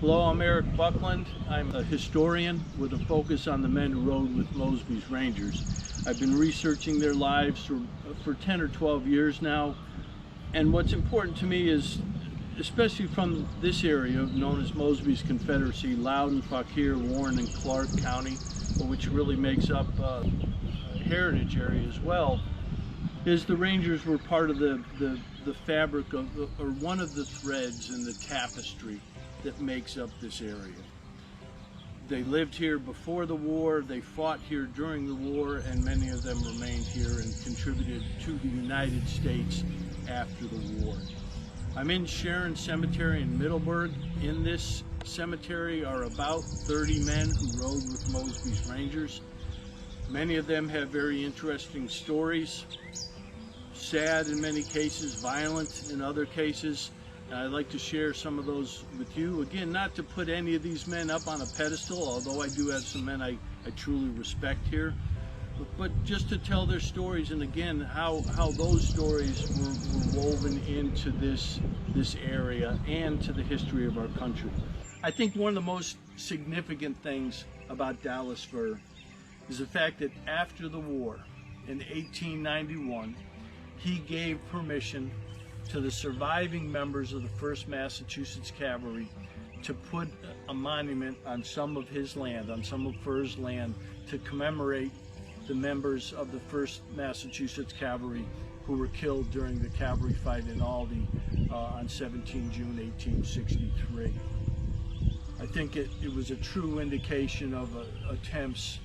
Hello, I'm Eric Buckland. I'm a historian with a focus on the men who rode with Mosby's Rangers. I've been researching their lives for 10 or 12 years now, and what's important to me is, especially from this area known as Mosby's Confederacy, Loudoun, Fauquier, Warren, and Clark County, which really makes up a heritage area as well, is the Rangers were part of the fabric of, or one of the threads in the tapestry that makes up this area. They lived here before the war, they fought here during the war, and many of them remained here and contributed to the United States after the war. I'm in Sharon Cemetery in Middleburg. In this cemetery are about 30 men who rode with Mosby's Rangers. Many of them have very interesting stories, sad in many cases, violent in other cases. I'd like to share some of those with you. Again, not to put any of these men up on a pedestal, although I do have some men I truly respect here, but just to tell their stories, and again, how those stories were woven into this area and to the history of our country. I think one of the most significant things about Dallas Fir is the fact that after the war, in 1891, he gave permission to the surviving members of the 1st Massachusetts Cavalry to put a monument on some of his land, on some of Fir's land, to commemorate the members of the 1st Massachusetts Cavalry who were killed during the cavalry fight in Aldie on 17 June 1863. I think it was a true indication of attempts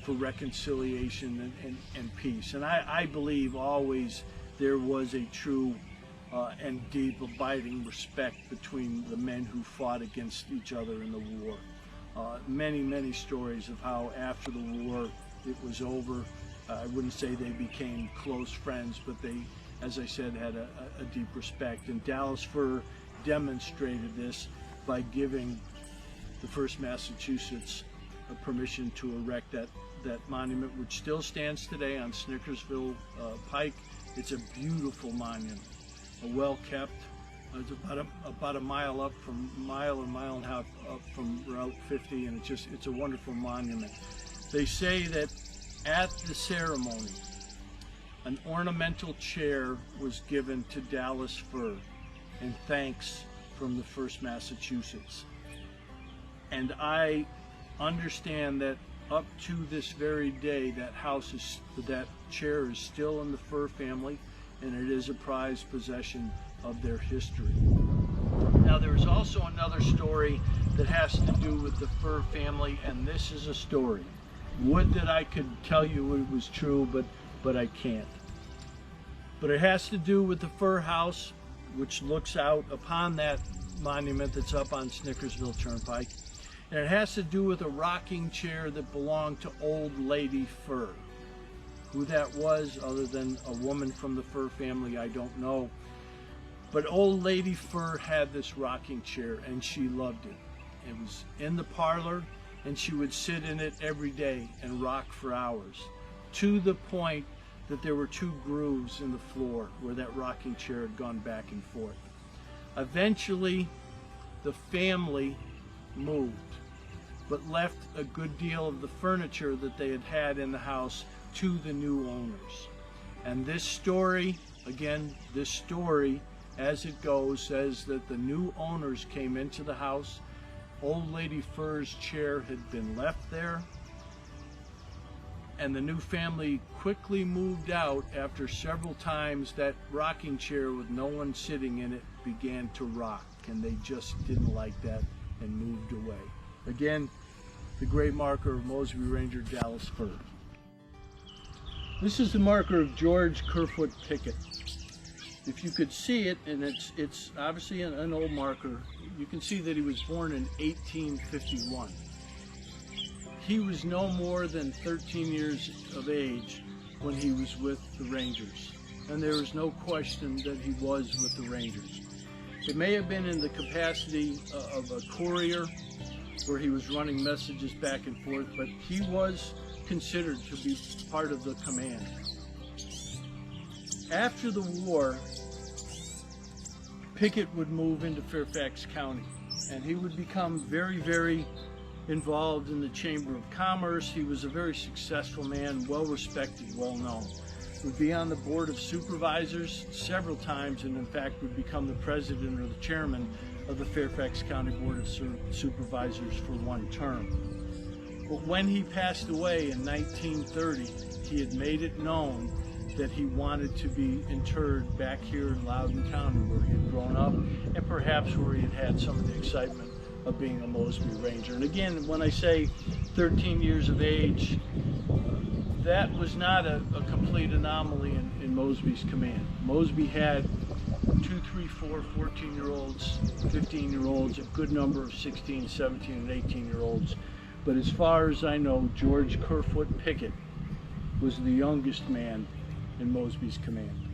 for reconciliation and peace. And I believe always there was a true and deep, abiding respect between the men who fought against each other in the war. Many stories of how after the war it was over. I wouldn't say they became close friends, but they, as I said, had a deep respect. And Dallas Fir demonstrated this by giving the 1st Massachusetts permission to erect that monument, which still stands today on Snickersville Pike. It's a beautiful monument. Well kept. It's about a mile up from mile and a half up from Route 50, and it's a wonderful monument. They say that at the ceremony, an ornamental chair was given to Dallas Fir in thanks from the 1st Massachusetts. And I understand that up to this very day, that chair is still in the Fir family, and it is a prized possession of their history. Now, there's also another story that has to do with the Fir family, and this is a story. Would that I could tell you it was true, but I can't. But it has to do with the Fir House, which looks out upon that monument that's up on Snickersville Turnpike. And it has to do with a rocking chair that belonged to Old Lady Fir. Who that was, other than a woman from the Fir family, I don't know. But Old Lady Fir had this rocking chair, and she loved it. It was in the parlor, and she would sit in it every day and rock for hours, to the point that there were 2 grooves in the floor where that rocking chair had gone back and forth. Eventually, the family moved, but left a good deal of the furniture that they had in the house to the new owners. And this story, again, as it goes, says that the new owners came into the house. Old Lady Fir's chair had been left there, and the new family quickly moved out after several times that rocking chair with no one sitting in it began to rock, and they just didn't like that and moved away. Again, the great marker of Mosby Ranger Dallas Fir. This is the marker of George Kerfwood Pickett. If you could see it, and it's obviously an old marker, you can see that he was born in 1851. He was no more than 13 years of age when he was with the Rangers, and there is no question that he was with the Rangers. It may have been in the capacity of a courier, where he was running messages back and forth, but he was considered to be part of the command. After the war, Pickett would move into Fairfax County. And he would become very, very involved in the Chamber of Commerce. He was a very successful man, well respected, well known. Would be on the Board of Supervisors several times, and in fact would become the president or the chairman of the Fairfax County Board of Supervisors for one term. But when he passed away in 1930, he had made it known that he wanted to be interred back here in Loudoun County, where he had grown up, and perhaps where he had had some of the excitement of being a Mosby Ranger. And again, when I say 13 years of age, that was not a complete anomaly in Mosby's command. Mosby had 2, 3, 4, 14-year-olds, 15-year-olds, a good number of 16, 17, and 18-year-olds. But as far as I know, George Kerfwood Pickett was the youngest man in Mosby's command.